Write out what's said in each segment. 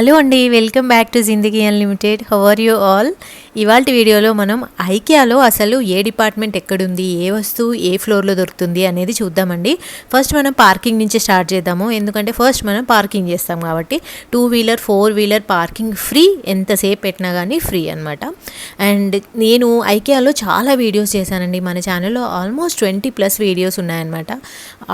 Hello అండి, welcome back to Zindagi unlimited. How are you all? ఇవాల్టి వీడియోలో మనం ఐకియాలో అసలు ఏ డిపార్ట్మెంట్ ఎక్కడుంది, ఏ వస్తువు ఏ ఫ్లోర్లో దొరుకుతుంది అనేది చూద్దామండి. ఫస్ట్ మనం పార్కింగ్ నుంచి స్టార్ట్ చేద్దాము, ఎందుకంటే ఫస్ట్ మనం పార్కింగ్ చేస్తాం కాబట్టి 2 వీలర్ 4 వీలర్ పార్కింగ్ ఫ్రీ, ఎంతసేపు పెట్టినా కానీ ఫ్రీ అనమాట. అండ్ నేను ఐకియాలో చాలా వీడియోస్ చేశానండి. మన ఛానల్లో ఆల్మోస్ట్ 20+ వీడియోస్ ఉన్నాయన్నమాట.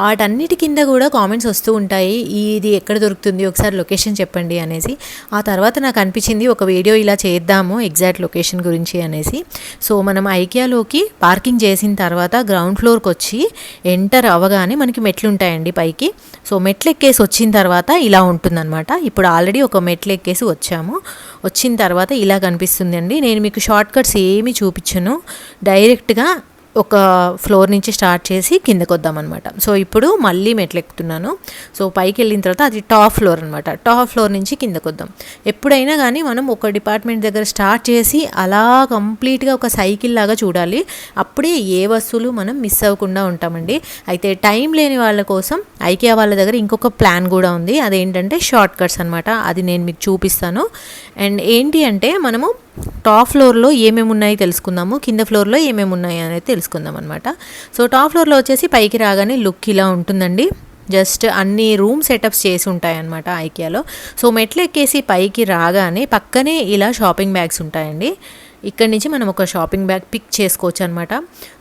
వాటన్నిటి కింద కూడా కామెంట్స్ వస్తూ ఉంటాయి, ఇది ఎక్కడ దొరుకుతుంది, ఒకసారి లొకేషన్ చెప్పండి అనేసి. ఆ తర్వాత నాకు అనిపించింది ఒక వీడియో ఇలా చేద్దాము ఎగ్జాక్ట్ లొకేషన్ గురించి అనేసి. సో మనం ఐకియాలోకి పార్కింగ్ చేసిన తర్వాత గ్రౌండ్ ఫ్లోర్కి వచ్చి ఎంటర్ అవ్వగానే మనకి మెట్లు ఉంటాయండి పైకి. సో మెట్లు ఎక్కేసి వచ్చిన తర్వాత ఇలా ఉంటుందన్నమాట. ఇప్పుడు ఆల్రెడీ ఒక మెట్లు ఎక్కేసి వచ్చాము. వచ్చిన తర్వాత ఇలా కనిపిస్తుంది అండి. నేను మీకు షార్ట్ కట్స్ ఏమీ చూపించను, డైరెక్ట్గా ఒక ఫ్లోర్ నుంచి స్టార్ట్ చేసి కిందకు వద్దామన్నమాట. సో ఇప్పుడు మళ్ళీ మెట్లు ఎక్కుతున్నాను. సో పైకి వెళ్ళిన తర్వాత అది టాప్ ఫ్లోర్ అనమాట. టాప్ ఫ్లోర్ నుంచి కిందకు వద్దాం. ఎప్పుడైనా కానీ మనం ఒక డిపార్ట్మెంట్ దగ్గర స్టార్ట్ చేసి అలా కంప్లీట్గా ఒక సైకిల్ లాగా చూడాలి. అప్పుడే ఏ వస్తువులు మనం మిస్ అవ్వకుండా ఉంటామండి. అయితే టైం లేని వాళ్ళ కోసం ఐకియా వాళ్ళ దగ్గర ఇంకొక ప్లాన్ కూడా ఉంది. అదేంటంటే షార్ట్ కట్స్ అనమాట. అది నేను మీకు చూపిస్తాను. అండ్ ఏంటి అంటే మనము టాప్ ఫ్లోర్లో ఏమేమి ఉన్నాయి తెలుసుకుందాము, కింద ఫ్లోర్లో ఏమేమి ఉన్నాయి అనేది తెలుసుకుందాం అనమాట. సో టాప్ ఫ్లోర్లో వచ్చేసి పైకి రాగానే లుక్ ఇలా ఉంటుందండి. జస్ట్ అన్ని రూమ్ సెటప్స్ చేసి ఉంటాయన్నమాట ఐకియాలో. సో మెట్లు ఎక్కేసి పైకి రాగానే పక్కనే ఇలా షాపింగ్ బ్యాగ్స్ ఉంటాయండి. ఇక్కడి నుంచి మనం ఒక షాపింగ్ బ్యాగ్ పిక్ చేసుకోవచ్చు అనమాట.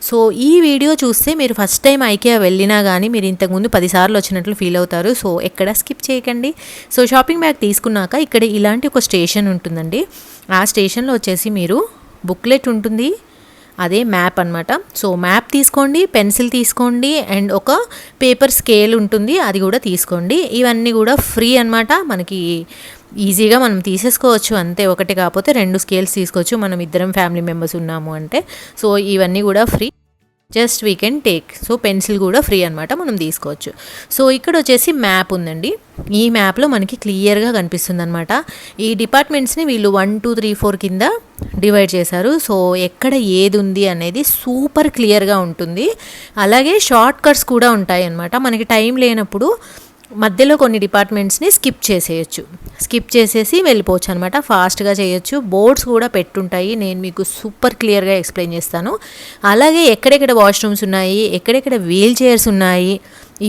సో ఈ వీడియో చూస్తే మీరు ఫస్ట్ టైం ఐకియా వెళ్ళినా కానీ మీరు ఇంతకుముందు 10 సార్లు వచ్చినట్లు ఫీల్ అవుతారు. సో ఎక్కడ స్కిప్ చేయకండి. సో షాపింగ్ బ్యాగ్ తీసుకున్నాక ఇక్కడ ఇలాంటి ఒక స్టేషన్ ఉంటుందండి. ఆ స్టేషన్లో వచ్చేసి మీరు బుక్లెట్ ఉంటుంది, అదే మ్యాప్ అనమాట. సో మ్యాప్ తీసుకోండి, పెన్సిల్ తీసుకోండి, అండ్ ఒక పేపర్ స్కేల్ ఉంటుంది, అది కూడా తీసుకోండి. ఇవన్నీ కూడా ఫ్రీ అనమాట. మనకి ఈజీగా మనం తీసేసుకోవచ్చు అంతే. ఒకటి కాకపోతే 2 స్కేల్స్ తీసుకోవచ్చు మనం ఇద్దరం ఫ్యామిలీ మెంబర్స్ ఉన్నాము అంటే. సో ఇవన్నీ కూడా free, just we can take. So pencil కూడా ఫ్రీ అనమాట, మనం తీసుకోవచ్చు. సో ఇక్కడ వచ్చేసి మ్యాప్ ఉందండి. ఈ మ్యాప్లో మనకి క్లియర్గా కనిపిస్తుంది అనమాట. ఈ డిపార్ట్మెంట్స్ని వీళ్ళు 1 2 3 4 కింద డివైడ్ చేశారు. సో ఎక్కడ ఏది ఉంది అనేది సూపర్ క్లియర్గా ఉంటుంది. అలాగే షార్ట్ కట్స్ కూడా ఉంటాయి అన్నమాట. మనకి టైం లేనప్పుడు మధ్యలో కొన్ని డిపార్ట్మెంట్స్ని స్కిప్ చేసేయచ్చు, స్కిప్ చేసేసి వెళ్ళిపోవచ్చు అనమాట. ఫాస్ట్గా చేయొచ్చు. బోర్డ్స్ కూడా పెట్టుంటాయి, నేను మీకు సూపర్ క్లియర్గా ఎక్స్ప్లెయిన్ చేస్తాను. అలాగే ఎక్కడెక్కడ వాష్రూమ్స్ ఉన్నాయి, ఎక్కడెక్కడ వీల్ చైర్స్ ఉన్నాయి,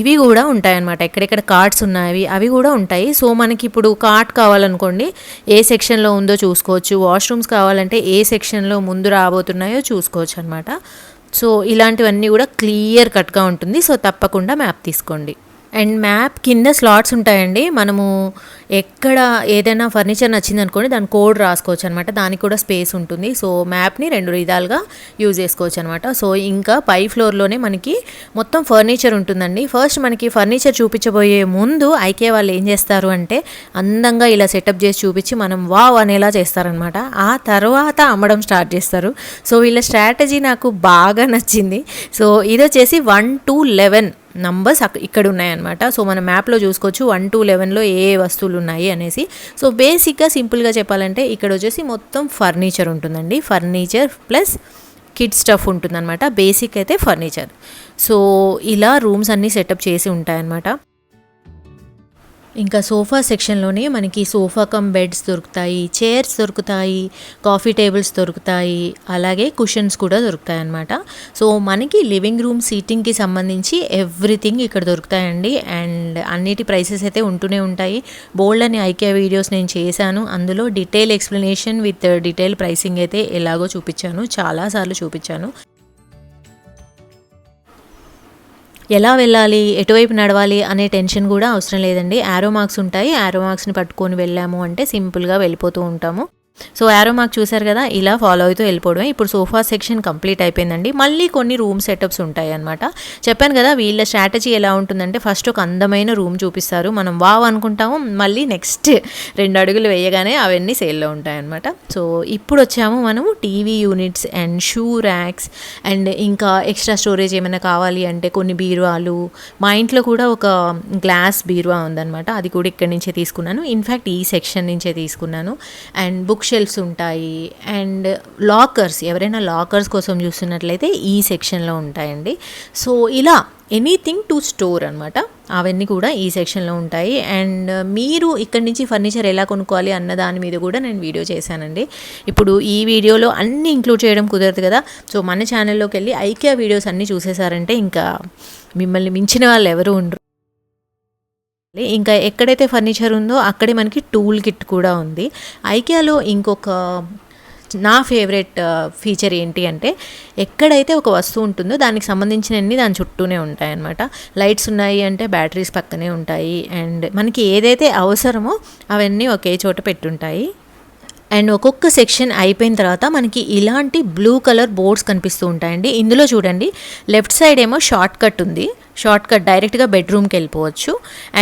ఇవి కూడా ఉంటాయన్నమాట. ఎక్కడెక్కడ కార్ట్స్ ఉన్నాయి అవి కూడా ఉంటాయి. సో మనకి ఇప్పుడు కార్ట్ కావాలనుకోండి, ఏ సెక్షన్లో ఉందో చూసుకోవచ్చు. వాష్రూమ్స్ కావాలంటే ఏ సెక్షన్లో ముందు రాబోతున్నాయో చూసుకోవచ్చు అనమాట. సో ఇలాంటివన్నీ కూడా క్లియర్ కట్గా ఉంటుంది. సో తప్పకుండా మ్యాప్ తీసుకోండి. అండ్ మ్యాప్ కింద స్లాట్స్ ఉంటాయండి. మనము ఎక్కడ ఏదైనా ఫర్నిచర్ నచ్చింది అనుకోండి, దాని కోడ్ రాసుకోవచ్చు అనమాట. దానికి కూడా స్పేస్ ఉంటుంది. సో మ్యాప్ని 2 విధాలుగా యూజ్ చేసుకోవచ్చు అనమాట. సో ఇంకా పై ఫ్లోర్లోనే మనకి మొత్తం ఫర్నిచర్ ఉంటుందండి. ఫస్ట్ మనకి ఫర్నిచర్ చూపించబోయే ముందు ఐకియా వాళ్ళు ఏం చేస్తారు అంటే అందంగా ఇలా సెటప్ చేసి చూపించి మనం వావ్ అనేలా చేస్తారనమాట. ఆ తర్వాత అమ్మడం స్టార్ట్ చేస్తారు. సో వీళ్ళ స్ట్రాటజీ నాకు బాగా నచ్చింది. సో ఇది వచ్చేసి 1 to 11 నంబర్స్ ఇక్కడ ఉన్నాయన్నమాట. సో మన మ్యాప్లో చూసుకోవచ్చు 1 to 11లో ఏ వస్తువులు ఉన్నాయి అనేసి. సో బేసిక్గా సింపుల్గా చెప్పాలంటే ఇక్కడ వచ్చేసి మొత్తం ఫర్నిచర్ ఉంటుందండి. ఫర్నిచర్ ప్లస్ కిడ్ స్టఫ్ ఉంటుందన్నమాట. బేసిక్ అయితే ఫర్నిచర్. సో ఇలా రూమ్స్ అన్నీ సెటప్ చేసి ఉంటాయన్నమాట. ఇంకా సోఫా సెక్షన్లోనే మనకి సోఫా కమ్ బెడ్స్ దొరుకుతాయి, చైర్స్ దొరుకుతాయి, కాఫీ టేబుల్స్ దొరుకుతాయి, అలాగే కుషన్స్ కూడా దొరుకుతాయి అన్నమాట. సో మనకి లివింగ్ రూమ్ సీటింగ్కి సంబంధించి ఎవ్రీథింగ్ ఇక్కడ దొరుకుతాయండి. అండ్ అన్నిటి ప్రైసెస్ అయితే ఉంటూనే ఉంటాయి. బోల్డ్ అని ఐకియా వీడియోస్ నేను చేశాను, అందులో detail explanation with detail pricing అయితే ఎలాగో చూపించాను, చాలాసార్లు చూపించాను. ఎలా వెళ్ళాలి, ఎటువైపు నడవాలి అనే టెన్షన్ కూడా అవసరం లేదండి. యారో మార్క్స్ ఉంటాయి, యారో మార్క్స్ని పట్టుకొని వెళ్ళాము అంటే సింపుల్గా వెళ్ళిపోతూ ఉంటాము. సో యారో మార్క్ చూసారు కదా, ఇలా ఫాలో అవుతూ వెళ్ళిపోవడమే. ఇప్పుడు సోఫా సెక్షన్ కంప్లీట్ అయిపోయిందండి. మళ్ళీ కొన్ని రూమ్ సెటప్స్ ఉంటాయి అనమాట. చెప్పాను కదా వీళ్ళ స్ట్రాటజీ ఎలా ఉంటుందంటే ఫస్ట్ ఒక అందమైన రూమ్ చూపిస్తారు, మనం వావ్ అనుకుంటాము, మళ్ళీ నెక్స్ట్ 2 అడుగులు వేయగానే అవన్నీ సేల్లో ఉంటాయన్నమాట. సో ఇప్పుడు వచ్చాము మనము TV units and shoe racks and ఇంకా ఎక్స్ట్రా స్టోరేజ్ ఏమైనా కావాలి అంటే కొన్ని బీరువాలు. మా ఇంట్లో కూడా ఒక గ్లాస్ బీరువా ఉందన్నమాట, అది కూడా ఇక్కడి నుంచే తీసుకున్నాను. ఇన్ఫ్యాక్ట్ ఈ సెక్షన్ నుంచే తీసుకున్నాను. అండ్ బుక్ షెల్ఫ్స్ ఉంటాయి. అండ్ లాకర్స్, ఎవరైనా లాకర్స్ కోసం చూస్తున్నట్లయితే ఈ సెక్షన్లో ఉంటాయండి. సో ఇలా ఎనీథింగ్ టు స్టోర్ అనమాట, అవన్నీ కూడా ఈ సెక్షన్లో ఉంటాయి. అండ్ మీరు ఇక్కడి నుంచి ఫర్నిచర్ ఎలా కొనుక్కోవాలి అన్న దాని మీద కూడా నేను వీడియో చేశానండి. ఇప్పుడు ఈ వీడియోలో అన్నీ ఇంక్లూడ్ చేయడం కుదరదు కదా. సో మన ఛానల్లోకి వెళ్ళి ఐకియా వీడియోస్ అన్నీ చూసేసారంటే ఇంకా మిమ్మల్ని మించిన వాళ్ళు ఎవరు ఉండరు. ఇంకా ఎక్కడైతే ఫర్నిచర్ ఉందో అక్కడే మనకి టూల్ కిట్ కూడా ఉంది. ఐకియాలో ఇంకొక నా ఫేవరెట్ ఫీచర్ ఏంటి అంటే, ఎక్కడైతే ఒక వస్తువు ఉంటుందో దానికి సంబంధించినవన్నీ దాని చుట్టూనే ఉంటాయి అన్నమాట. లైట్స్ ఉన్నాయి అంటే బ్యాటరీస్ పక్కనే ఉంటాయి. అండ్ మనకి ఏదైతే అవసరమో అవన్నీ ఒకే చోట పెట్టుంటాయి. అండ్ ఒక్కొక్క సెక్షన్ అయిపోయిన తర్వాత మనకి ఇలాంటి బ్లూ కలర్ బోర్డ్స్ కనిపిస్తూ ఉంటాయండి. ఇందులో చూడండి, లెఫ్ట్ సైడ్ ఏమో షార్ట్ కట్ ఉంది. షార్ట్ కట్ డైరెక్ట్గా బెడ్రూమ్కి వెళ్ళిపోవచ్చు.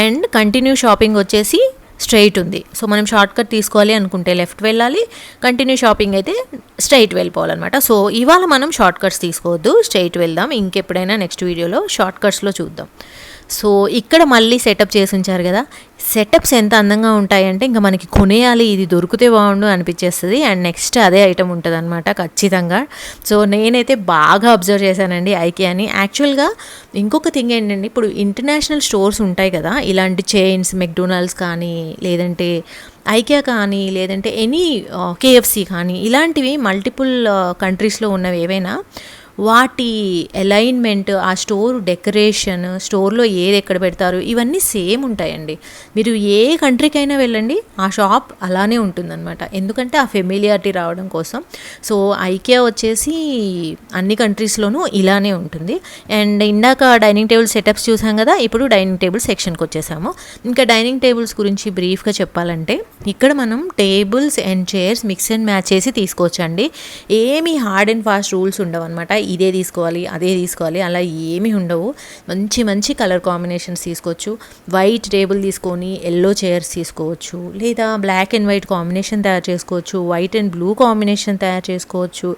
అండ్ కంటిన్యూ షాపింగ్ వచ్చేసి స్ట్రైట్ ఉంది. సో మనం షార్ట్ కట్ తీసుకోవాలి అనుకుంటే లెఫ్ట్ వెళ్ళాలి, కంటిన్యూ షాపింగ్ అయితే స్ట్రైట్ వెళ్ళిపోవాలన్నమాట. సో ఇవాళ మనం షార్ట్ కట్స్ తీసుకోవద్దు, స్ట్రైట్ వెళ్దాం. ఇంకెప్పుడైనా నెక్స్ట్ వీడియోలో షార్ట్ కట్స్లో చూద్దాం. సో ఇక్కడ మళ్ళీ సెటప్ చేసి ఉంచారు కదా. సెటప్స్ ఎంత అందంగా ఉంటాయంటే ఇంకా మనకి కొనేయాలి, ఇది దొరికితే బాగుండు అనిపించేస్తుంది. అండ్ నెక్స్ట్ అదే ఐటమ్ ఉంటుంది అనమాట ఖచ్చితంగా. సో నేనైతే బాగా అబ్జర్వ్ చేశానండి ఐకియాని. యాక్చువల్గా ఇంకొక థింగ్ ఏంటంటే, ఇప్పుడు ఇంటర్నేషనల్ స్టోర్స్ ఉంటాయి కదా, ఇలాంటి చైన్స్, మెక్డొనాల్డ్స్ కానీ, లేదంటే ఐకియా కానీ, లేదంటే ఎనీ కేఎఫ్సి కానీ, ఇలాంటివి మల్టిపుల్ కంట్రీస్లో ఉన్నవి ఏవైనా, వాటి అలైన్మెంట్, ఆ స్టోర్ డెకరేషన్, స్టోర్లో ఏది ఎక్కడ పెడతారు, ఇవన్నీ సేమ్ ఉంటాయండి. మీరు ఏ కంట్రీకైనా వెళ్ళండి, ఆ షాప్ అలానే ఉంటుందన్నమాట. ఎందుకంటే ఆ ఫెమిలియారిటీ రావడం కోసం. సో ఐకియా వచ్చేసి అన్ని కంట్రీస్లోనూ ఇలానే ఉంటుంది. అండ్ ఇందాక డైనింగ్ టేబుల్ సెటప్స్ చూసాం కదా, ఇప్పుడు డైనింగ్ టేబుల్ సెక్షన్కి వచ్చేసాము. ఇంకా డైనింగ్ టేబుల్స్ గురించి బ్రీఫ్గా చెప్పాలంటే, ఇక్కడ మనం tables and chairs mix and match చేసి తీసుకోవచ్చండి. ఏమీ హార్డ్ అండ్ ఫాస్ట్ రూల్స్ ఉండవు అనమాట. ఇదే తీసుకోవాలి, అదే తీసుకోవాలి, అలా ఏమీ ఉండవు. మంచి మంచి కలర్ కాంబినేషన్స్ తీసుకోవచ్చు. వైట్ టేబుల్ తీసుకొని ఎల్లో చైర్స్ తీసుకోవచ్చు, లేదా బ్లాక్ అండ్ వైట్ కాంబినేషన్ తయారు చేసుకోవచ్చు, వైట్ అండ్ బ్లూ కాంబినేషన్ తయారు చేసుకోవచ్చు.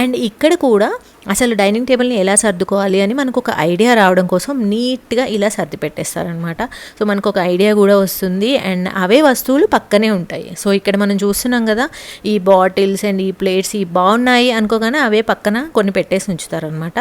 అండ్ ఇక్కడ కూడా అసలు డైనింగ్ టేబుల్ని ఎలా సర్దుకోవాలి అని మనకు ఒక ఐడియా రావడం కోసం నీట్గా ఇలా సర్ది పెట్టేస్తారనమాట. సో మనకు ఒక ఐడియా కూడా వస్తుంది. అండ్ అవే వస్తువులు పక్కనే ఉంటాయి. సో ఇక్కడ మనం చూస్తున్నాం కదా, ఈ బాటిల్స్ అండ్ ఈ ప్లేట్స్ ఈ బాగున్నాయి అనుకోగానే అవే పక్కన కొన్ని పెట్టేసి ఉంచుతారనమాట.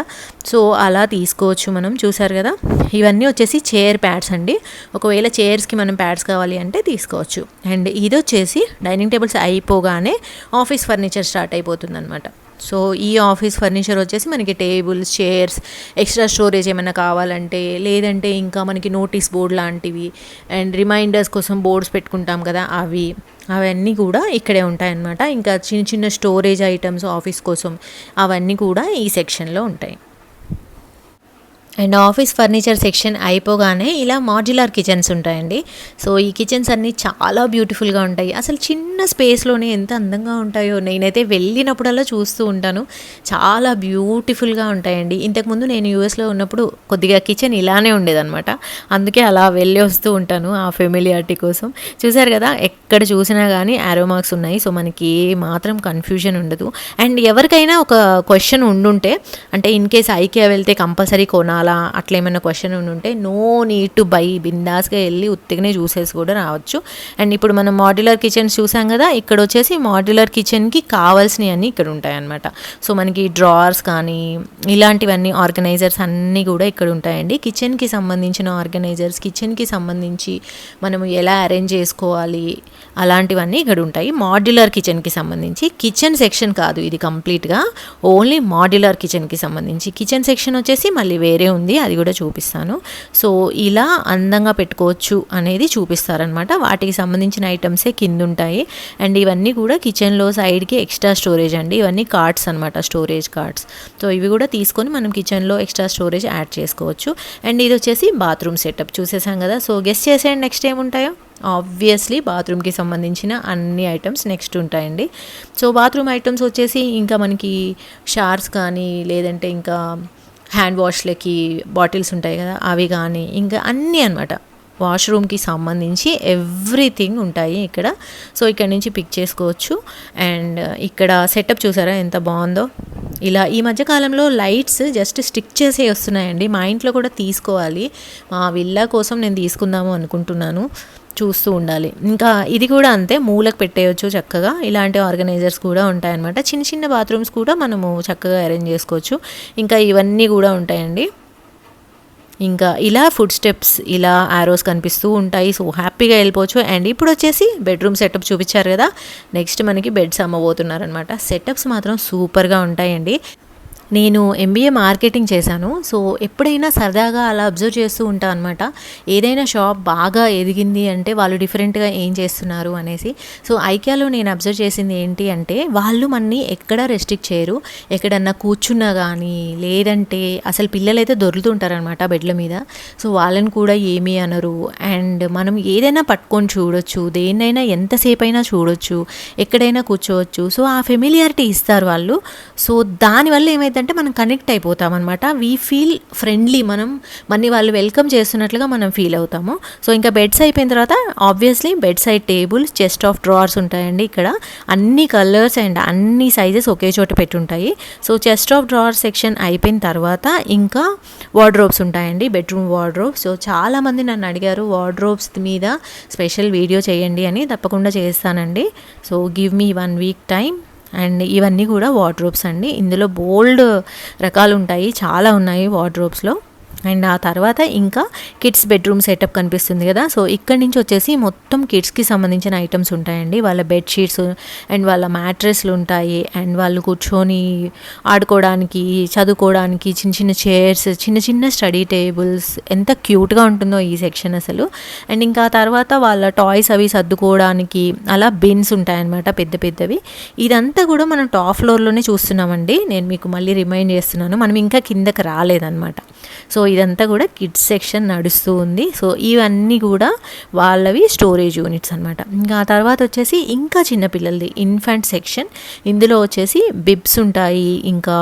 సో అలా తీసుకోవచ్చు మనం. చూసారు కదా, ఇవన్నీ వచ్చేసి చైర్ ప్యాడ్స్ అండి. ఒకవేళ చైర్స్కి మనం ప్యాడ్స్ కావాలి అంటే తీసుకోవచ్చు. అండ్ ఇది వచ్చేసి డైనింగ్ టేబుల్స్ అయిపోగానే ఆఫీస్ ఫర్నిచర్ స్టార్ట్ అయిపోతుంది అనమాట. సో ఈ ఆఫీస్ ఫర్నిచర్ వచ్చేసి మనకి టేబుల్స్, చైర్స్, ఎక్స్ట్రా స్టోరేజ్ ఏమైనా కావాలంటే, లేదంటే ఇంకా మనకి నోటీస్ బోర్డ్ లాంటివి అండ్ రిమైండర్స్ కోసం బోర్డ్స్ పెట్టుకుంటాం కదా, అవన్నీ కూడా ఇక్కడే ఉంటాయన్నమాట. ఇంకా చిన్న చిన్న స్టోరేజ్ ఐటమ్స్ ఆఫీస్ కోసం అవన్నీ కూడా ఈ సెక్షన్లో ఉంటాయి. అండ్ ఆఫీస్ ఫర్నిచర్ సెక్షన్ అయిపోగానే ఇలా మాడ్యులర్ కిచెన్స్ ఉంటాయండి. సో ఈ కిచెన్స్ అన్నీ చాలా బ్యూటిఫుల్గా ఉంటాయి. అసలు చిన్న స్పేస్లోనే ఎంత అందంగా ఉంటాయో, నేనైతే వెళ్ళినప్పుడల్లా చూస్తూ ఉంటాను. చాలా బ్యూటిఫుల్గా ఉంటాయండి. ఇంతకుముందు నేను యూఎస్లో ఉన్నప్పుడు కొద్దిగా కిచెన్ ఇలానే ఉండేదన్నమాట. అందుకే అలా వెళ్ళి వస్తూ ఉంటాను ఆ ఫెమిలియారిటీ కోసం. చూసారు కదా, ఎక్కడ చూసినా కానీ యారో మార్క్స్ ఉన్నాయి. సో మనకి ఏ మాత్రం కన్ఫ్యూజన్ ఉండదు. అండ్ ఎవరికైనా ఒక క్వశ్చన్ ఉండుంటే, అంటే ఇన్ కేస్ ఐకియా వెళ్తే కంపల్సరీ కొనాలి అట్లా ఏమైనా క్వశ్చన్ ఉంటే, నో నీడ్ టు బై, బిందాస్గా వెళ్ళి ఉత్తిగానే చూసేసి కూడా రావచ్చు. అండ్ ఇప్పుడు మనం మాడ్యులర్ కిచెన్స్ చూసాం కదా, ఇక్కడ వచ్చేసి మాడ్యులర్ కిచెన్కి కావాల్సినవి అన్నీ ఇక్కడ ఉంటాయన్నమాట. సో మనకి డ్రావర్స్ కానీ ఇలాంటివన్నీ, ఆర్గనైజర్స్ అన్నీ కూడా ఇక్కడ ఉంటాయండి. కిచెన్కి సంబంధించిన ఆర్గనైజర్స్, కిచెన్కి సంబంధించి మనము ఎలా అరేంజ్ చేసుకోవాలి అలాంటివన్నీ ఇక్కడ ఉంటాయి. మాడ్యులర్ కిచెన్కి సంబంధించి, కిచెన్ సెక్షన్ కాదు ఇది కంప్లీట్గా, ఓన్లీ మాడ్యులర్ కిచెన్కి సంబంధించి. కిచెన్ సెక్షన్ వచ్చేసి మళ్ళీ వేరే ఉంది, అది కూడా చూపిస్తాను. సో ఇలా అందంగా పెట్టుకోవచ్చు అనేది చూపిస్తారనమాట. వాటికి సంబంధించిన ఐటమ్సే కింద ఉంటాయి. అండ్ ఇవన్నీ కూడా కిచెన్లో సైడ్కి ఎక్స్ట్రా స్టోరేజ్ అండి. ఇవన్నీ కార్డ్స్ అనమాట, స్టోరేజ్ కార్డ్స్. సో ఇవి కూడా తీసుకొని మనం కిచెన్లో ఎక్స్ట్రా స్టోరేజ్ యాడ్ చేసుకోవచ్చు. అండ్ ఇది వచ్చేసి బాత్రూమ్ సెటప్ చూసేసాం కదా. సో గెస్ చేసేయండి నెక్స్ట్ ఏముంటాయో. ఆబ్వియస్లీ బాత్రూమ్కి సంబంధించిన అన్ని ఐటమ్స్ నెక్స్ట్ ఉంటాయండి. సో బాత్రూమ్ ఐటమ్స్ వచ్చేసి ఇంకా మనకి షార్స్ కానీ, లేదంటే ఇంకా హ్యాండ్ వాష్లకి బాటిల్స్ ఉంటాయి కదా, అవి కానీ ఇంకా అన్నీ అనమాట. వాష్రూమ్కి సంబంధించి ఎవ్రీథింగ్ ఉంటాయి ఇక్కడ. సో ఇక్కడ నుంచి పిక్ చేసుకోవచ్చు. అండ్ ఇక్కడ సెటప్ చూసారా ఎంత బాగుందో. ఇలా ఈ మధ్యకాలంలో లైట్స్ జస్ట్ స్టిక్ చేసే వస్తున్నాయండి. మా ఇంట్లో కూడా తీసుకోవాలి, మా విల్లా కోసం నేను తీసుకుందాము అనుకుంటున్నాను. చూస్తూ ఉండాలి. ఇంకా ఇది కూడా అంతే, మూలకు పెట్టేయచ్చు చక్కగా. ఇలాంటి ఆర్గనైజర్స్ కూడా ఉంటాయన్నమాట. చిన్న చిన్న బాత్రూమ్స్ కూడా మనము చక్కగా అరేంజ్ చేసుకోవచ్చు. ఇంకా ఇవన్నీ కూడా ఉంటాయండి. ఇంకా ఇలా ఫుడ్ స్టెప్స్, ఇలా ఆరోస్ కనిపిస్తూ ఉంటాయి. సో హ్యాపీగా వెళ్ళిపోవచ్చు. అండ్ ఇప్పుడు వచ్చేసి బెడ్రూమ్ సెటప్ చూపించారు కదా, నెక్స్ట్ మనకి బెడ్స్ అమ్మబోతున్నారనమాట. సెటప్స్ మాత్రం సూపర్గా ఉంటాయండి. నేను ఎంబీఏ మార్కెటింగ్ చేశాను. సో ఎప్పుడైనా సరదాగా అలా అబ్జర్వ్ చేస్తూ ఉంటాను అనమాట. ఏదైనా షాప్ బాగా ఎదిగింది అంటే వాళ్ళు డిఫరెంట్గా ఏం చేస్తున్నారు అనేసి. సో ఐకియాలో నేను అబ్జర్వ్ చేసింది ఏంటి అంటే, వాళ్ళు మనని ఎక్కడా రెస్ట్రిక్ట్ చేయరు. ఎక్కడన్నా కూర్చున్నా కానీ, లేదంటే అసలు పిల్లలైతే దొరుకుతుంటారనమాట బెడ్ల మీద. సో వాళ్ళని కూడా ఏమీ అనరు. అండ్ మనం ఏదైనా పట్టుకొని చూడొచ్చు, దేన్నైనా ఎంతసేపు అయినా చూడొచ్చు, ఎక్కడైనా కూర్చోవచ్చు. సో ఆ ఫెమిలియారిటీ ఇస్తారు వాళ్ళు. సో దానివల్ల ఏమైతే అంటే మనం కనెక్ట్ అయిపోతాం అనమాట. వీ ఫీల్ ఫ్రెండ్లీ, మన్ని వాళ్ళు వెల్కమ్ చేస్తున్నట్లుగా మనం ఫీల్ అవుతాము. సో ఇంకా బెడ్స్ అయిపోయిన తర్వాత obviously bed side tables, chest of drawers ఉంటాయండి. ఇక్కడ అన్ని కలర్స్ అండ్ అన్ని సైజెస్ ఒకే చోట పెట్టుంటాయి. So chest of drawer section అయిపోయిన తర్వాత ఇంకా వార్డ్రోబ్స్ ఉంటాయండి, బెడ్రూమ్ వార్డ్రోబ్. సో చాలామంది నన్ను అడిగారు వార్డ్రోబ్స్ మీద స్పెషల్ వీడియో చేయండి అని. తప్పకుండా చేస్తానండి. So give me 1 week time. And ఇవన్నీ కూడా వార్డ్రోబ్స్ అండి. ఇందులో బోల్డ్ రకాలు ఉంటాయి, చాలా ఉన్నాయి వార్డ్రోబ్స్లో. అండ్ ఆ తర్వాత ఇంకా కిడ్స్ బెడ్రూమ్ సెటప్ కనిపిస్తుంది కదా. సో ఇక్కడి నుంచి వచ్చేసి మొత్తం కిడ్స్కి సంబంధించిన ఐటమ్స్ ఉంటాయండి. వాళ్ళ బెడ్షీట్స్ అండ్ వాళ్ళ మ్యాట్రెస్లు ఉంటాయి. అండ్ వాళ్ళు కూర్చొని ఆడుకోవడానికి, చదువుకోవడానికి చిన్న చిన్న చైర్స్, చిన్న చిన్న స్టడీ టేబుల్స్, ఎంత క్యూట్గా ఉంటుందో ఈ సెక్షన్ అసలు. అండ్ ఇంకా తర్వాత వాళ్ళ టాయ్స్ అవి సర్దుకోవడానికి అలా బిన్స్ ఉంటాయన్నమాట, పెద్ద పెద్దవి. ఇదంతా కూడా మనం టాప్ ఫ్లోర్లోనే చూస్తున్నామండి. నేను మీకు మళ్ళీ రిమైండ్ చేస్తున్నాను, మనం ఇంకా కిందకి రాలేదన్నమాట. సో ఇదంతా కూడా కిడ్స్ సెక్షన్ నడుస్తూ ఉంది. సో ఇవన్నీ కూడా వాళ్ళవి స్టోరేజ్ యూనిట్స్ అనమాట. ఇంకా ఆ తర్వాత వచ్చేసి ఇంకా చిన్నపిల్లలది ఇన్ఫాంట్ సెక్షన్. ఇందులో వచ్చేసి బిబ్స్ ఉంటాయి, ఇంకా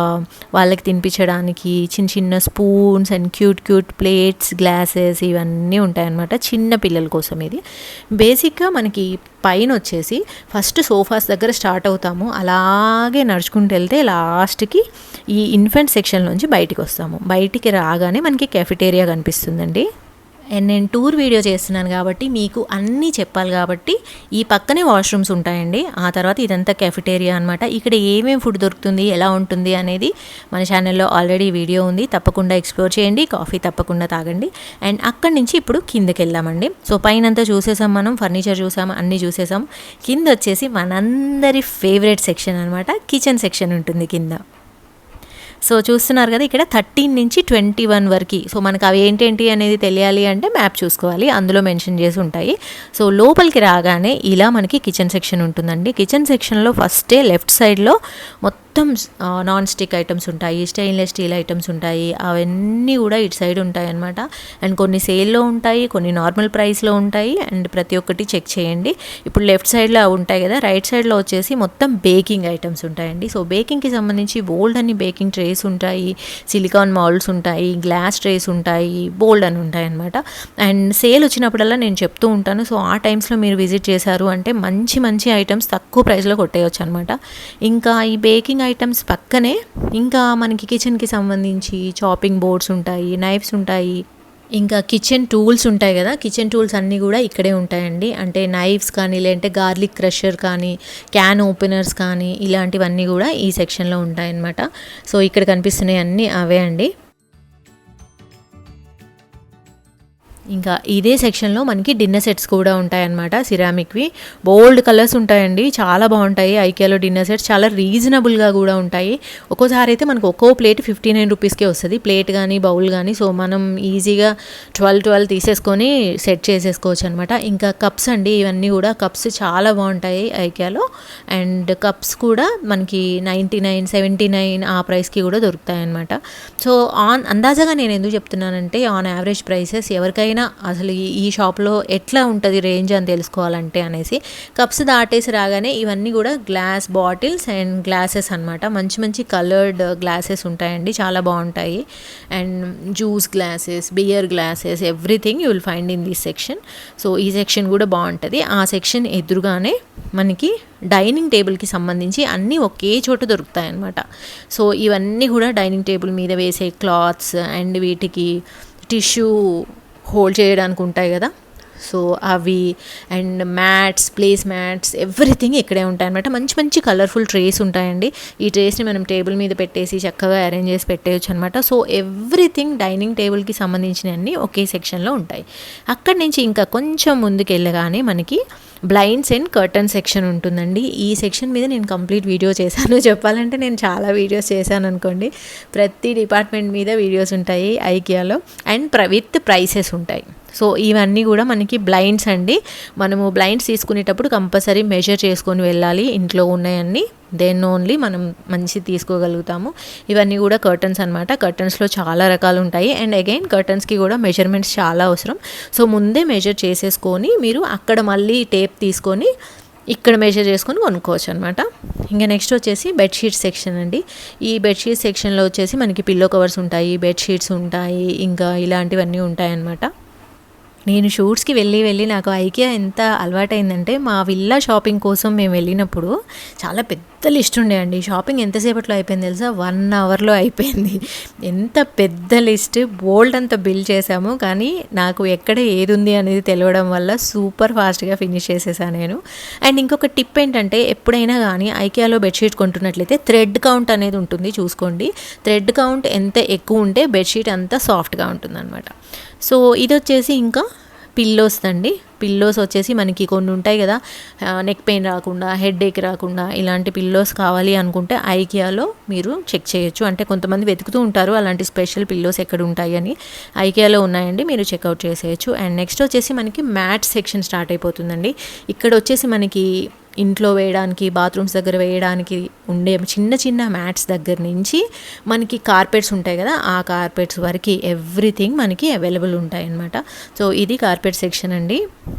వాళ్ళకి తినిపించడానికి చిన్న చిన్న spoons and cute cute plates, glasses ఇవన్నీ ఉంటాయన్నమాట చిన్న పిల్లల కోసం. ఇది బేసిక్గా మనకి పైన వచ్చేసి ఫస్ట్ సోఫాస్ దగ్గర స్టార్ట్ అవుతాము, అలాగే నడుచుకుంటూ వెళ్తే లాస్ట్కి ఈ ఇన్ఫెంట్ సెక్షన్ నుంచి బయటికి వస్తాము. బయటికి రాగానే మనకి కెఫెటేరియా కనిపిస్తుందండి. అండ్ నేను టూర్ వీడియో చేస్తున్నాను కాబట్టి మీకు అన్నీ చెప్పాలి కాబట్టి ఈ పక్కనే వాష్రూమ్స్ ఉంటాయండి. ఆ తర్వాత ఇదంతా కెఫెటేరియా అనమాట. ఇక్కడ ఏమేమి ఫుడ్ దొరుకుతుంది, ఎలా ఉంటుంది అనేది మన ఛానల్లో ఆల్రెడీ వీడియో ఉంది, తప్పకుండా ఎక్స్ప్లోర్ చేయండి. కాఫీ తప్పకుండా తాగండి. అండ్ అక్కడి నుంచి ఇప్పుడు కిందకి వెళ్దామండి. సో పైనంతా చూసేసాం, మనం ఫర్నిచర్ చూసాము, అన్నీ చూసేసాం. కింద వచ్చేసి మనందరి ఫేవరెట్ సెక్షన్ అనమాట, కిచెన్ సెక్షన్ ఉంటుంది కింద. సో చూస్తున్నారు కదా, ఇక్కడ 13 నుంచి 21 వరకు. సో మనకు అవి ఏంటేంటి అనేది తెలియాలి అంటే మ్యాప్ చూసుకోవాలి, అందులో మెన్షన్ చేసి ఉంటాయి. సో లోపలికి రాగానే ఇలా మనకి కిచెన్ సెక్షన్ ఉంటుందండి. కిచెన్ సెక్షన్లో ఫస్టే లెఫ్ట్ సైడ్లో మొత్తం నాన్ స్టిక్ ఐటమ్స్ ఉంటాయి, స్టెయిన్లెస్ స్టీల్ ఐటమ్స్ ఉంటాయి. అవన్నీ కూడా ఇటు సైడ్ ఉంటాయి అన్నమాట. అండ్ కొన్ని సేల్లో ఉంటాయి, కొన్ని నార్మల్ ప్రైస్లో ఉంటాయి. అండ్ ప్రతి ఒక్కటి చెక్ చేయండి. ఇప్పుడు లెఫ్ట్ సైడ్లో అవి ఉంటాయి కదా, రైట్ సైడ్లో వచ్చేసి మొత్తం బేకింగ్ ఐటమ్స్ ఉంటాయండి. సో బేకింగ్కి సంబంధించి బోల్డ్ అని బేకింగ్ ట్రేస్ ఉంటాయి, సిలికాన్ మౌల్డ్స్ ఉంటాయి, గ్లాస్ ట్రేస్ ఉంటాయి, బోల్డ్ అని ఉంటాయి అన్నమాట. అండ్ సేల్ వచ్చినప్పుడల్లా నేను చెప్తూ ఉంటాను. సో ఆ టైమ్స్లో మీరు విజిట్ చేశారు అంటే మంచి మంచి ఐటమ్స్ తక్కువ ప్రైస్లో కొట్టేయచ్చు అనమాట. ఇంకా ఈ బేకింగ్ ఐటమ్స్ పక్కనే ఇంకా మనకి కిచెన్కి సంబంధించి చాపింగ్ బోర్డ్స్ ఉంటాయి, నైఫ్స్ ఉంటాయి, ఇంకా కిచెన్ టూల్స్ ఉంటాయి కదా. కిచెన్ టూల్స్ అన్నీ కూడా ఇక్కడే ఉంటాయండి. అంటే నైఫ్స్ కానీ, లేదంటే గార్లిక్ క్రషర్ కానీ, క్యాన్ ఓపెనర్స్ కానీ, ఇలాంటివన్నీ కూడా ఈ సెక్షన్లో ఉంటాయన్నమాట. సో ఇక్కడ కనిపిస్తున్నాయి అన్నీ అవే అండి. ఇంకా ఇదే సెక్షన్లో మనకి డిన్నర్ సెట్స్ కూడా ఉంటాయన్నమాట, సిరామిక్వి. బోల్డ్ కలర్స్ ఉంటాయండి, చాలా బాగుంటాయి. ఐకియాలో డిన్నర్ సెట్స్ చాలా రీజనబుల్గా కూడా ఉంటాయి. ఒక్కోసారి అయితే మనకు ఒక్కో ప్లేట్ 59 రూపీస్కే వస్తుంది, ప్లేట్ కానీ బౌల్ కానీ. సో మనం ఈజీగా 12 తీసేసుకొని సెట్ చేసేసుకోవచ్చు అనమాట. ఇంకా కప్స్ అండి, ఇవన్నీ కూడా కప్స్ చాలా బాగుంటాయి ఐకియాలో. అండ్ కప్స్ కూడా మనకి 99, 79 ఆ ప్రైస్కి కూడా దొరుకుతాయి అనమాట. సో అందాజగా నేను ఎందుకు చెప్తున్నానంటే, ఆన్ యావరేజ్ ప్రైసెస్ ఎవరికైనా అసలు ఈ షాప్లో ఎట్లా ఉంటుంది రేంజ్ అని తెలుసుకోవాలంటే అనేసి. కప్స్ దాటేసి రాగానే ఇవన్నీ కూడా గ్లాస్ బాటిల్స్ అండ్ గ్లాసెస్ అనమాట. మంచి మంచి కలర్డ్ గ్లాసెస్ ఉంటాయండి, చాలా బాగుంటాయి. And juice glasses, beer glasses, everything you will find in this section. So ఈ సెక్షన్ కూడా బాగుంటుంది. ఆ సెక్షన్ ఎదురుగానే మనకి డైనింగ్ టేబుల్కి సంబంధించి అన్నీ ఒకే చోట దొరుకుతాయి అన్నమాట. సో ఇవన్నీ కూడా డైనింగ్ టేబుల్ మీద వేసే క్లాత్స్ అండ్ వీటికి టిష్యూ హోల్డ్ చేయడానికి ఉంటాయి కదా. సో అవి and mats, place mats, everything ఇక్కడే ఉంటాయన్నమాట. మంచి మంచి కలర్ఫుల్ ట్రేస్ ఉంటాయండి. ఈ ట్రేస్ని మనం టేబుల్ మీద పెట్టేసి చక్కగా అరేంజ్ చేసి పెట్టేయచ్చు అనమాట. సో ఎవ్రీథింగ్ డైనింగ్ టేబుల్కి సంబంధించినవన్నీ ఒకే సెక్షన్లో ఉంటాయి. అక్కడి నుంచి ఇంకా కొంచెం ముందుకు వెళ్ళగానే మనకి బ్లైండ్స్ అండ్ కర్టన్ సెక్షన్ ఉంటుందండి. ఈ సెక్షన్ మీద నేను కంప్లీట్ వీడియో చేశాను. చెప్పాలంటే నేను చాలా వీడియోస్ చేశాను అనుకోండి. ప్రతి డిపార్ట్మెంట్ మీద వీడియోస్ ఉంటాయి ఐకియాలో అండ్ విత్ ప్రైసెస్ ఉంటాయి. సో ఇవన్నీ కూడా మనకి బ్లైండ్స్ అండి. మనము బ్లైండ్స్ తీసుకునేటప్పుడు కంపల్సరీ మెజర్ చేసుకొని వెళ్ళాలి. ఇంట్లో ఉన్నాయన్నీ దెన్ ఓన్లీ మనం మంచి తీసుకోగలుగుతాము. ఇవన్నీ కూడా కర్టన్స్ అనమాట. కర్టన్స్లో చాలా రకాలు ఉంటాయి అండ్ అగైన్ కర్టన్స్కి కూడా మెజర్మెంట్స్ చాలా అవసరం. సో ముందే మెజర్ చేసేసుకొని మీరు అక్కడ మళ్ళీ టేప్ తీసుకొని ఇక్కడ మెజర్ చేసుకొని కొనుక్కోవచ్చు అనమాట. ఇంకా నెక్స్ట్ వచ్చేసి బెడ్షీట్ సెక్షన్ అండి. ఈ బెడ్షీట్ సెక్షన్లో వచ్చేసి మనకి పిల్లో కవర్స్ ఉంటాయి, బెడ్షీట్స్ ఉంటాయి, ఇంకా ఇలాంటివన్నీ ఉంటాయి అన్నమాట. నేను షూట్స్కి వెళ్ళి నాకు ఐకియా ఎంత అలవాటైందంటే, మా విల్లా షాపింగ్ కోసం మేము వెళ్ళినప్పుడు చాలా పెద్ద లిస్ట్ ఉండేయండి. షాపింగ్ ఎంతసేపట్లో అయిపోయింది తెలుసా? 1 అవర్లో అయిపోయింది. ఎంత పెద్ద లిస్ట్, బోల్డ్ అంత బిల్ చేశాము. కానీ నాకు ఎక్కడ ఏది ఉంది అనేది తెలియడం వల్ల సూపర్ ఫాస్ట్గా ఫినిష్ చేసేసాను నేను. అండ్ ఇంకొక టిప్ ఏంటంటే, ఎప్పుడైనా కానీ ఐకియాలో బెడ్షీట్ కొంటున్నట్లయితే థ్రెడ్ కౌంట్ అనేది ఉంటుంది, చూసుకోండి. థ్రెడ్ కౌంట్ ఎంత ఎక్కువ ఉంటే బెడ్షీట్ అంత సాఫ్ట్గా ఉంటుందన్నమాట. సో ఇది వచ్చేసి ఇంకా పిల్లోస్ అండి. పిల్లోస్ వచ్చేసి మనకి కొన్ని ఉంటాయి కదా, నెక్ పెయిన్ రాకుండా, హెడ్ ఏక్ రాకుండా, ఇలాంటి పిల్లోస్ కావాలి అనుకుంటే ఐకియాలో మీరు చెక్ చేయొచ్చు. అంటే కొంతమంది వెతుకుతూ ఉంటారు అలాంటి స్పెషల్ పిల్లోస్ ఎక్కడ ఉంటాయి అని. ఐకియాలో ఉన్నాయండి, మీరు చెక్అవుట్ చేసేయచ్చు. అండ్ నెక్స్ట్ వచ్చేసి మనకి మ్యాట్ సెక్షన్ స్టార్ట్ అయిపోతుందండి. ఇక్కడ వచ్చేసి మనకి ఇంట్లో వేయడానికి, బాత్రూమ్స్ దగ్గర వేయడానికి ఉండే చిన్న చిన్న మ్యాట్స్ దగ్గర నుంచి మనకి కార్పెట్స్ ఉంటాయి కదా, ఆ కార్పెట్స్ వరకు ఎవ్రీథింగ్ మనకి అవైలబుల్ ఉంటాయి అన్నమాట. సో ఇది కార్పెట్ సెక్షన్ అండి.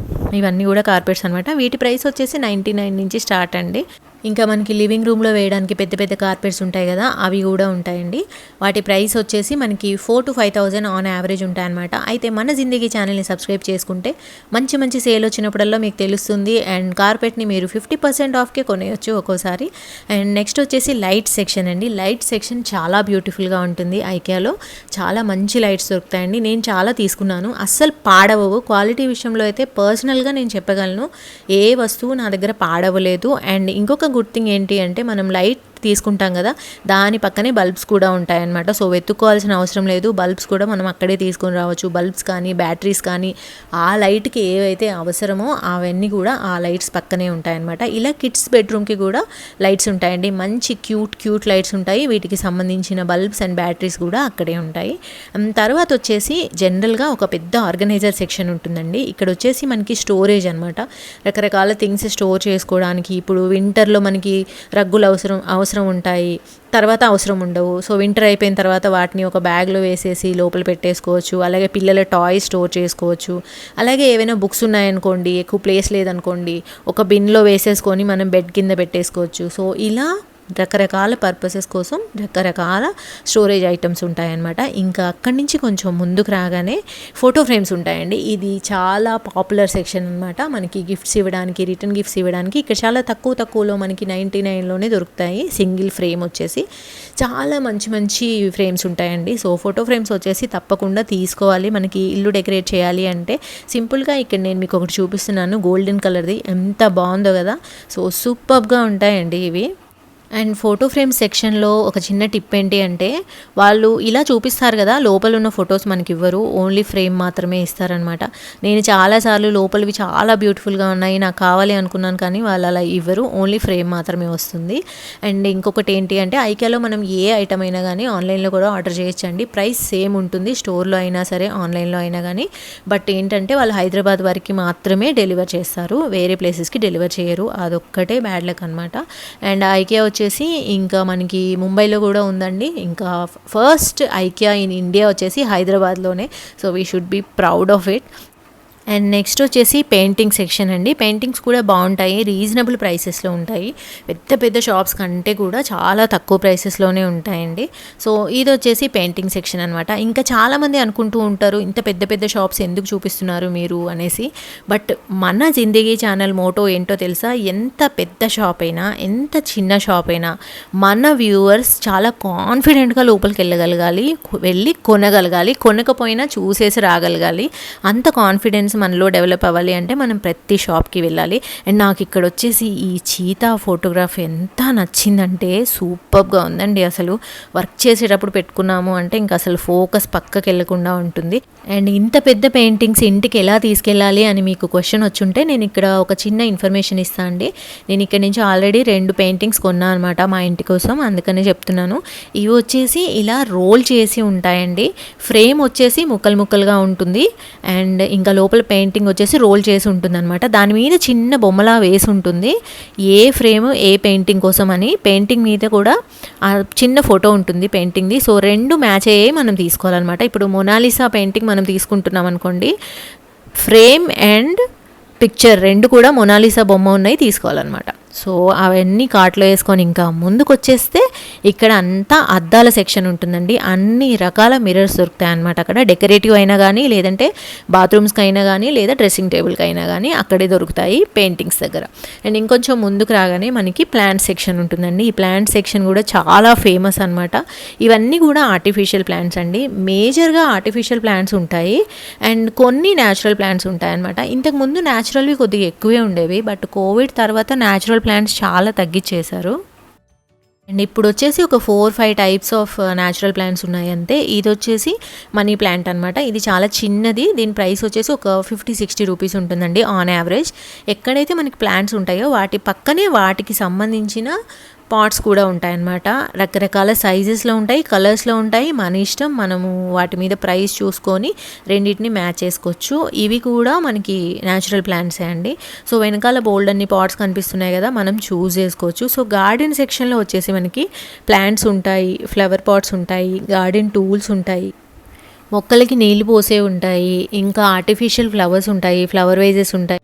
ఇవన్నీ కూడా కార్పెట్స్ అనమాట. వీటి ప్రైస్ వచ్చేసి 99 నుంచి స్టార్ట్ అండి. ఇంకా మనకి లివింగ్ రూమ్లో వేయడానికి పెద్ద పెద్ద కార్పెట్స్ ఉంటాయి కదా, అవి కూడా ఉంటాయండి. వాటి ప్రైస్ వచ్చేసి మనకి 4,000 to 5,000 ఆన్ యావరేజ్ ఉంటాయన్నమాట. అయితే మన జిందగీ ఛానల్ని సబ్స్క్రైబ్ చేసుకుంటే మంచి మంచి సేల్ వచ్చినప్పుడల్లా మీకు తెలుస్తుంది. అండ్ కార్పెట్ని మీరు 50% ఆఫ్కే కొనేయచ్చు ఒక్కోసారి. అండ్ నెక్స్ట్ వచ్చేసి లైట్ సెక్షన్ అండి. లైట్ సెక్షన్ చాలా బ్యూటిఫుల్గా ఉంటుంది. ఐకియాలో చాలా మంచి లైట్స్ దొరుకుతాయండి. నేను చాలా తీసుకున్నాను, అస్సలు పాడవవు. క్వాలిటీ విషయంలో అయితే పర్సనల్గా నేను చెప్పగలను, ఏ వస్తువు నా దగ్గర పాడవలేదు. అండ్ ఇంకొక గుడ్ థింగ్ ఏంటి అంటే, మనం లైట్ తీసుకుంటాం కదా, దాని పక్కనే బల్బ్స్ కూడా ఉంటాయన్నమాట. సో వెతుక్కోవాల్సిన అవసరం లేదు, బల్బ్స్ కూడా మనం అక్కడే తీసుకొని రావచ్చు. బల్బ్స్ కానీ బ్యాటరీస్ కానీ ఆ లైట్కి ఏవైతే అవసరమో అవన్నీ కూడా ఆ లైట్స్ పక్కనే ఉంటాయన్నమాట. ఇలా కిడ్స్ బెడ్రూమ్కి కూడా లైట్స్ ఉంటాయండి. మంచి క్యూట్ లైట్స్ ఉంటాయి. వీటికి సంబంధించిన బల్బ్స్ అండ్ బ్యాటరీస్ కూడా అక్కడే ఉంటాయి. తర్వాత వచ్చేసి జనరల్గా ఒక పెద్ద ఆర్గనైజర్ సెక్షన్ ఉంటుందండి. ఇక్కడ వచ్చేసి మనకి స్టోరేజ్ అనమాట. రకరకాల థింగ్స్ స్టోర్ చేసుకోవడానికి. ఇప్పుడు వింటర్లో మనకి రగ్గులు అవసరం ఉంటాయి, తర్వాత అవసరం ఉండవు. సో వింటర్ అయిపోయిన తర్వాత వాటిని ఒక బ్యాగ్లో వేసేసి లోపల పెట్టేసుకోవచ్చు. అలాగే పిల్లల టాయ్స్ స్టోర్ చేసుకోవచ్చు. అలాగే ఏవైనా బుక్స్ ఉన్నాయనుకోండి, ఎక్కువ ప్లేస్ లేదనుకోండి, ఒక బిన్లో వేసేసుకొని మనం బెడ్ కింద పెట్టేసుకోవచ్చు. సో ఇలా రకరకాల పర్పసెస్ కోసం రకరకాల స్టోరేజ్ ఐటమ్స్ ఉంటాయన్నమాట. ఇంకా అక్కడి నుంచి కొంచెం ముందుకు రాగానే ఫోటో ఫ్రేమ్స్ ఉంటాయండి. ఇది చాలా పాపులర్ సెక్షన్ అనమాట. మనకి గిఫ్ట్స్ ఇవ్వడానికి, రిటర్న్ గిఫ్ట్స్ ఇవ్వడానికి ఇక్కడ చాలా తక్కువలో మనకి 99లోనే దొరుకుతాయి. సింగిల్ ఫ్రేమ్ వచ్చేసి చాలా మంచి ఫ్రేమ్స్ ఉంటాయండి. సో ఫోటో ఫ్రేమ్స్ వచ్చేసి తప్పకుండా తీసుకోవాలి. మనకి ఇల్లు డెకరేట్ చేయాలి అంటే సింపుల్గా ఇక్కడ నేను మీకు ఒకటి చూపిస్తున్నాను, గోల్డెన్ కలర్ది. ఎంత బాగుందో కదా. సో సూపర్గా ఉంటాయండి ఇవి. అండ్ ఫోటో ఫ్రేమ్ సెక్షన్లో ఒక చిన్న టిప్ ఏంటి అంటే, వాళ్ళు ఇలా చూపిస్తారు కదా, లోపల ఉన్న ఫొటోస్ మనకి ఇవ్వరు, ఓన్లీ ఫ్రేమ్ మాత్రమే ఇస్తారనమాట. నేను చాలాసార్లు లోపలివి చాలా బ్యూటిఫుల్గా ఉన్నాయి, నాకు కావాలి అనుకున్నాను, కానీ వాళ్ళు అలా ఇవ్వరు, ఓన్లీ ఫ్రేమ్ మాత్రమే వస్తుంది. అండ్ ఇంకొకటి ఏంటి అంటే, ఐకియాలో మనం ఏ ఐటమ్ అయినా కానీ ఆన్లైన్లో కూడా ఆర్డర్ చేయొచ్చండి. ప్రైస్ సేమ్ ఉంటుంది, స్టోర్లో అయినా సరే ఆన్లైన్లో అయినా కానీ. బట్ ఏంటంటే వాళ్ళు హైదరాబాద్ వరకు మాత్రమే డెలివర్ చేస్తారు, వేరే ప్లేసెస్కి డెలివర్ చేయరు. అదొక్కటే బ్యాడ్ లక్ అనమాట. అండ్ ఐకియా వచ్చేసి ఇంకా మనకి ముంబైలో కూడా ఉందండి. ఇంకా ఫస్ట్ ఐకియా ఇన్ ఇండియా వచ్చేసి హైదరాబాద్లోనే. So we should be proud of it. And next వచ్చేసి పెయింటింగ్ సెక్షన్ అండి. పెయింటింగ్స్ కూడా బాగుంటాయి, రీజనబుల్ ప్రైసెస్లో ఉంటాయి. పెద్ద షాప్స్ కంటే కూడా చాలా తక్కువ ప్రైసెస్లోనే ఉంటాయండి. సో ఇది వచ్చేసి పెయింటింగ్ సెక్షన్ అనమాట. ఇంకా చాలామంది అనుకుంటూ ఉంటారు, ఇంత పెద్ద షాప్స్ ఎందుకు చూపిస్తున్నారు మీరు అనేసి. బట్ మన జిందగీ ఛానల్ మోటో ఏంటో తెలుసా? ఎంత పెద్ద షాప్ అయినా, ఎంత చిన్న షాప్ అయినా మన వ్యూవర్స్ చాలా కాన్ఫిడెంట్గా లోపలికి వెళ్ళి కొనగలగాలి, కొనకపోయినా చూసేసి రాగలగాలి. అంత కాన్ఫిడెన్స్ కాన్ఫిడెన్స్ మనలో డెవలప్ అవ్వాలి అంటే మనం ప్రతి షాప్కి వెళ్ళాలి. అండ్ నాకు ఇక్కడ వచ్చేసి ఈ చీతా ఫోటోగ్రాఫ్ ఎంత నచ్చిందంటే సూపర్గా ఉందండి. అసలు వర్క్ చేసేటప్పుడు పెట్టుకున్నాము అంటే ఇంకా అసలు ఫోకస్ పక్కకి వెళ్ళకుండా ఉంటుంది. అండ్ ఇంత పెద్ద పెయింటింగ్స్ ఇంటికి ఎలా తీసుకెళ్ళాలి అని మీకు క్వశ్చన్ వచ్చుంటే నేను ఇక్కడ ఒక చిన్న ఇన్ఫర్మేషన్ ఇస్తాను అండి. నేను ఇక్కడ నుంచి ఆల్రెడీ 2 పెయింటింగ్స్ కొన్నాను అనమాట మా ఇంటి కోసం, అందుకనే చెప్తున్నాను. ఇవి వచ్చేసి ఇలా రోల్ చేసి ఉంటాయండి. ఫ్రేమ్ వచ్చేసి ముక్కలు ముక్కలుగా ఉంటుంది అండ్ ఇంకా లోపల పెయింటింగ్ వచ్చేసి రోల్ చేసి ఉంటుంది అనమాట. దాని మీద చిన్న బొమ్మలా వేసి ఉంటుంది ఏ ఫ్రేమ్ ఏ పెయింటింగ్ కోసం అని. పెయింటింగ్ మీద కూడా చిన్న ఫోటో ఉంటుంది పెయింటింగ్ది. సో 2 మ్యాచ్ అయ్యే మనం తీసుకోవాలన్నమాట. ఇప్పుడు మొనాలిసా పెయింటింగ్ మనం తీసుకుంటున్నాం అనుకోండి, ఫ్రేమ్ అండ్ పిక్చర్ 2 కూడా మొనాలిసా బొమ్మ ఉన్నాయి తీసుకోవాలన్నమాట. సో అవన్నీ కార్ట్లో వేసుకొని ఇంకా ముందుకు వచ్చేస్తే ఇక్కడ అంతా అద్దాల సెక్షన్ ఉంటుందండి. అన్ని రకాల మిర్రర్స్ దొరుకుతాయి అన్నమాట అక్కడ. డెకరేటివ్ అయినా కానీ, లేదంటే బాత్రూమ్స్కి అయినా కానీ, లేదా డ్రెస్సింగ్ టేబుల్కి అయినా కానీ అక్కడే దొరుకుతాయి పెయింటింగ్స్ దగ్గర. అండ్ ఇంకొంచెం ముందుకు రాగానే మనకి ప్లాంట్ సెక్షన్ ఉంటుందండి. ఈ ప్లాంట్ సెక్షన్ కూడా చాలా ఫేమస్ అనమాట. ఇవన్నీ కూడా ఆర్టిఫిషియల్ ప్లాంట్స్ అండి. మేజర్గా ఆర్టిఫిషియల్ ప్లాంట్స్ ఉంటాయి అండ్ కొన్ని న్యాచురల్ ప్లాంట్స్ ఉంటాయి అనమాట. ఇంతకుముందు న్యాచురల్వి కొద్దిగా ఎక్కువే ఉండేవి, బట్ కోవిడ్ తర్వాత న్యాచురల్ ప్లాంట్స్ చాలా తగ్గించేశారు. అండ్ ఇప్పుడు వచ్చేసి ఒక 4-5 టైప్స్ ఆఫ్ న్యాచురల్ ప్లాంట్స్ ఉన్నాయి అంతే. ఇది వచ్చేసి మనీ ప్లాంట్ అనమాట. ఇది చాలా చిన్నది. దీని ప్రైస్ వచ్చేసి ఒక 50-60 రూపీస్ ఉంటుందండి ఆన్ యావరేజ్. ఎక్కడైతే మనకి ప్లాంట్స్ ఉంటాయో వాటి పక్కనే వాటికి సంబంధించిన పాట్స్ కూడా ఉంటాయన్నమాట. రకరకాల సైజెస్లో ఉంటాయి, కలర్స్లో ఉంటాయి. మన ఇష్టం, మనము వాటి మీద ప్రైస్ చూసుకొని రెండింటిని మ్యాచ్ చేసుకోవచ్చు. ఇవి కూడా మనకి న్యాచురల్ ప్లాంట్సే అండి. సో వెనకాల బోల్డ్ అన్ని పాట్స్ కనిపిస్తున్నాయి కదా, మనం చూస్ చేసుకోవచ్చు. సో గార్డెన్ సెక్షన్లో వచ్చేసి మనకి ప్లాంట్స్ ఉంటాయి, ఫ్లవర్ పాట్స్ ఉంటాయి, గార్డెన్ టూల్స్ ఉంటాయి, మొక్కలకి నీళ్లు పోసే ఉంటాయి, ఇంకా ఆర్టిఫిషియల్ ఫ్లవర్స్ ఉంటాయి, ఫ్లవర్ వేజెస్ ఉంటాయి.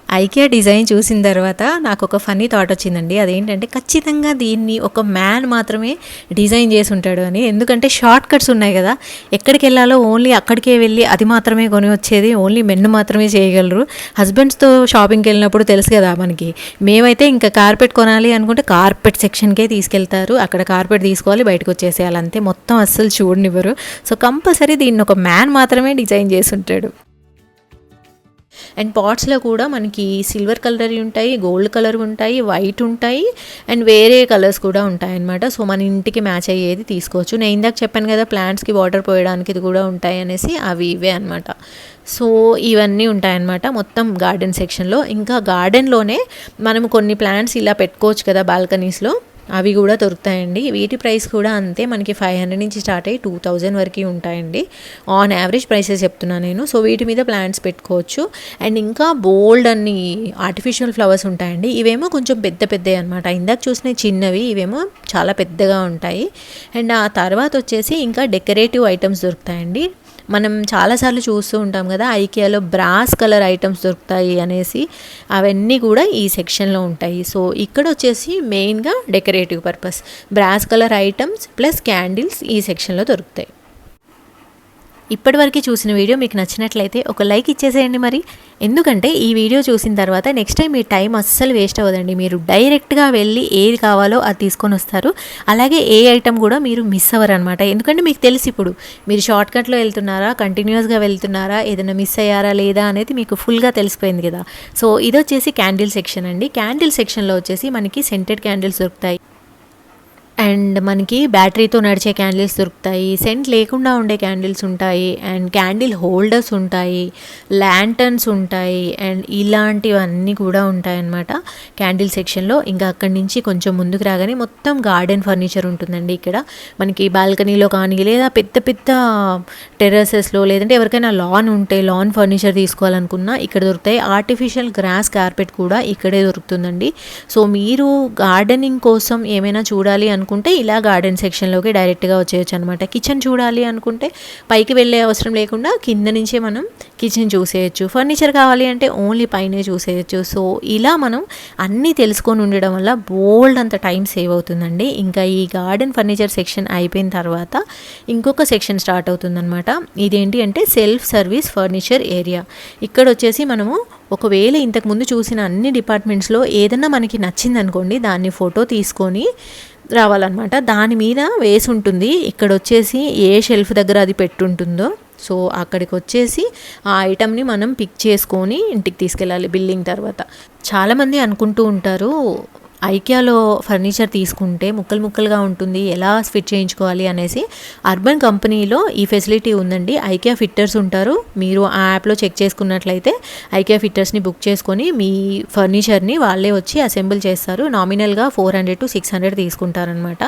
ఐకియా డిజైన్ చూసిన తర్వాత నాకు ఒక ఫన్నీ థాట్ వచ్చిందండి. అదేంటంటే ఖచ్చితంగా దీన్ని ఒక మ్యాన్ మాత్రమే డిజైన్ చేసి ఉంటాడు అని. ఎందుకంటే షార్ట్ కట్స్ ఉన్నాయి కదా, ఎక్కడికి వెళ్ళాలో ఓన్లీ అక్కడికే వెళ్ళి అది మాత్రమే కొని వచ్చేది ఓన్లీ మెన్ మాత్రమే చేయగలరు. హస్బెండ్స్తో షాపింగ్కి వెళ్ళినప్పుడు తెలుసు కదా మనకి, మేమైతే ఇంకా కార్పెట్ కొనాలి అనుకుంటే కార్పెట్ సెక్షన్కే తీసుకెళ్తారు. అక్కడ కార్పెట్ తీసుకోవాలి, బయటకు వచ్చేసేయాలి అంతే, మొత్తం అస్సలు చూడనివ్వరు. సో కంపల్సరీ దీన్ని ఒక మ్యాన్ మాత్రమే డిజైన్ చేసి ఉంటాడు. అండ్ పాట్స్లో కూడా మనకి సిల్వర్ కలర్ ఉంటాయి, గోల్డ్ కలర్ ఉంటాయి, వైట్ ఉంటాయి అండ్ వేరే కలర్స్ కూడా ఉంటాయి అన్నమాట. సో మన ఇంటికి మ్యాచ్ అయ్యేది తీసుకోవచ్చు. నేను ఇందాక చెప్పాను కదా ప్లాంట్స్కి వాటర్ పోయడానికి ఇది కూడా ఉంటాయి అనేసి, అవి ఇవే అనమాట. సో ఇవన్నీ ఉంటాయన్నమాట మొత్తం గార్డెన్ సెక్షన్లో. ఇంకా గార్డెన్లోనే మనం కొన్ని ప్లాంట్స్ ఇలా పెట్టుకోవచ్చు కదా బాల్కనీస్లో, అవి కూడా దొరుకుతాయండి. వీటి ప్రైస్ కూడా అంతే, మనకి 500 నుంచి స్టార్ట్ అయ్యి 2000 వరకు ఉంటాయండి. ఆన్ యావరేజ్ ప్రైసెస్ చెప్తున్నాను నేను. సో వీటి మీద ప్లాంట్స్ పెట్టుకోవచ్చు. అండ్ ఇంకా బోల్డ్ అన్ని ఆర్టిఫిషియల్ ఫ్లవర్స్ ఉంటాయండి. ఇవేమో కొంచెం పెద్ద పెద్దవి అనమాట. ఇందాక చూసిన చిన్నవి, ఇవేమో చాలా పెద్దగా ఉంటాయి. అండ్ ఆ తర్వాత వచ్చేసి ఇంకా డెకరేటివ్ ఐటమ్స్ దొరుకుతాయండి. మనం చాలాసార్లు చూస్తూ ఉంటాం కదా ఐకియాలో బ్రాస్ కలర్ ఐటమ్స్ దొరుకుతాయి అనేసి, అవన్నీ కూడా ఈ సెక్షన్లో ఉంటాయి. సో ఇక్కడ వచ్చేసి మెయిన్గా decorative purpose brass colour items plus candles ఈ సెక్షన్లో దొరుకుతాయి. ఇప్పటివరకు చూసిన వీడియో మీకు నచ్చినట్లయితే ఒక లైక్ ఇచ్చేసేయండి మరి. ఎందుకంటే ఈ వీడియో చూసిన తర్వాత నెక్స్ట్ టైం మీ టైం అస్సలు వేస్ట్ అవ్వదండి. మీరు డైరెక్ట్గా వెళ్ళి ఏది కావాలో అది తీసుకొని వస్తారు. అలాగే ఏ ఐటమ్ కూడా మీరు మిస్ అవ్వరు అనమాట. ఎందుకంటే మీకు తెలిసి ఇప్పుడు మీరు షార్ట్ కట్లో వెళ్తున్నారా, కంటిన్యూస్గా వెళ్తున్నారా, ఏదైనా మిస్ అయ్యారా లేదా అనేది మీకు ఫుల్గా తెలిసిపోయింది కదా. సో ఇది వచ్చేసి క్యాండిల్ సెక్షన్ అండి. క్యాండిల్ సెక్షన్లో వచ్చేసి మనకి సెంటెడ్ క్యాండిల్స్ దొరుకుతాయి అండ్ మనకి బ్యాటరీతో నడిచే క్యాండిల్స్ దొరుకుతాయి, సెంట్ లేకుండా ఉండే క్యాండిల్స్ ఉంటాయి అండ్ క్యాండిల్ హోల్డర్స్ ఉంటాయి, ల్యాంటర్న్స్ ఉంటాయి అండ్ ఇలాంటివన్నీ కూడా ఉంటాయి అన్నమాట క్యాండిల్ సెక్షన్లో. ఇంకా అక్కడి నుంచి కొంచెం ముందుకు రాగానే మొత్తం గార్డెన్ ఫర్నిచర్ ఉంటుందండి. ఇక్కడ మనకి బాల్కనీలో కానీ లేదా పెద్ద పెద్ద టెర్రసెస్లో, లేదంటే ఎవరికైనా లాన్ ఉంటే లాన్ ఫర్నిచర్ తీసుకోవాలనుకున్నా ఇక్కడ దొరుకుతాయి. ఆర్టిఫిషియల్ గ్రాస్ కార్పెట్ కూడా ఇక్కడే దొరుకుతుందండి. సో మీరు గార్డెనింగ్ కోసం ఏమైనా చూడాలి అనుకుంటే ఇలా గార్డెన్ సెక్షన్లోకి డైరెక్ట్గా వచ్చేయచ్చు అనమాట. కిచెన్ చూడాలి అనుకుంటే పైకి వెళ్ళే అవసరం లేకుండా కింద నుంచే మనం కిచెన్ చూసేయచ్చు. ఫర్నిచర్ కావాలి అంటే ఓన్లీ పైనే చూసేయచ్చు. సో ఇలా మనం అన్నీ తెలుసుకొని ఉండడం వల్ల బోల్డ్ అంత టైం సేవ్ అవుతుందండి. ఇంకా ఈ గార్డెన్ ఫర్నిచర్ సెక్షన్ అయిపోయిన తర్వాత ఇంకొక సెక్షన్ స్టార్ట్ అవుతుందన్నమాట. ఇదేంటి అంటే సెల్ఫ్ సర్వీస్ ఫర్నిచర్ ఏరియా. ఇక్కడ వచ్చేసి మనము ఒకవేళ ఇంతకుముందు చూసిన అన్ని డిపార్ట్మెంట్స్లో ఏదన్నా మనకి నచ్చింది అనుకోండి, దాన్ని ఫోటో తీసుకొని రావాలన్నమాట. దాని మీద వేసి ఉంటుంది. ఇక్కడ వచ్చేసి ఏ షెల్ఫ్ దగ్గర అది పెట్టుంటుందో సో అక్కడికి వచ్చేసి ఆ ఐటమ్ని మనం పిక్ చేసుకొని ఇంటికి తీసుకెళ్ళాలి బిల్లింగ్ తర్వాత. చాలామంది అనుకుంటూ ఉంటారు ఐకియాలో ఫర్నిచర్ తీసుకుంటే ముక్కలు ముక్కలుగా ఉంటుంది, ఎలా ఫిట్ చేయించుకోవాలి అనేసి. అర్బన్ కంపెనీలో ఈ ఫెసిలిటీ ఉందండి. ఐకియా ఫిట్టర్స్ ఉంటారు. మీరు ఆ యాప్లో చెక్ చేసుకున్నట్లయితే ఐకియా ఫిట్టర్స్ని బుక్ చేసుకొని మీ ఫర్నిచర్ని వాళ్ళే వచ్చి అసెంబుల్ చేస్తారు. నామినల్గా 400 to 600 తీసుకుంటారనమాట.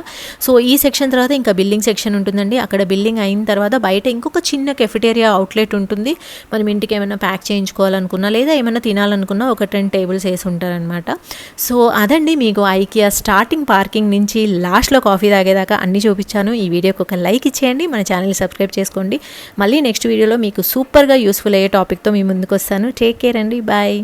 సో ఈ సెక్షన్ తర్వాత ఇంకా బిల్లింగ్ సెక్షన్ ఉంటుందండి. అక్కడ బిల్లింగ్ అయిన తర్వాత బయట ఇంకొక చిన్న కెఫెటేరియా అవుట్లెట్ ఉంటుంది. మనం ఇంటికి ఏమైనా ప్యాక్ చేయించుకోవాలనుకున్నా లేదా ఏమైనా తినాలనుకున్నా ఒక 10 టేబుల్స్ వేసి ఉంటారనమాట. సో అదండి మీకు ఐకియా స్టార్టింగ్ పార్కింగ్ నుంచి లాస్ట్లో కాఫీ తాగేదాకా అన్నీ చూపించాను. ఈ వీడియోకి ఒక లైక్ ఇచ్చేయండి, మన ఛానల్ని సబ్స్క్రైబ్ చేసుకోండి. మళ్ళీ నెక్స్ట్ వీడియోలో మీకు సూపర్గా యూస్ఫుల్ అయ్యే టాపిక్తో మీ ముందుకు వస్తాను. టేక్ కేర్ అండి, బాయ్.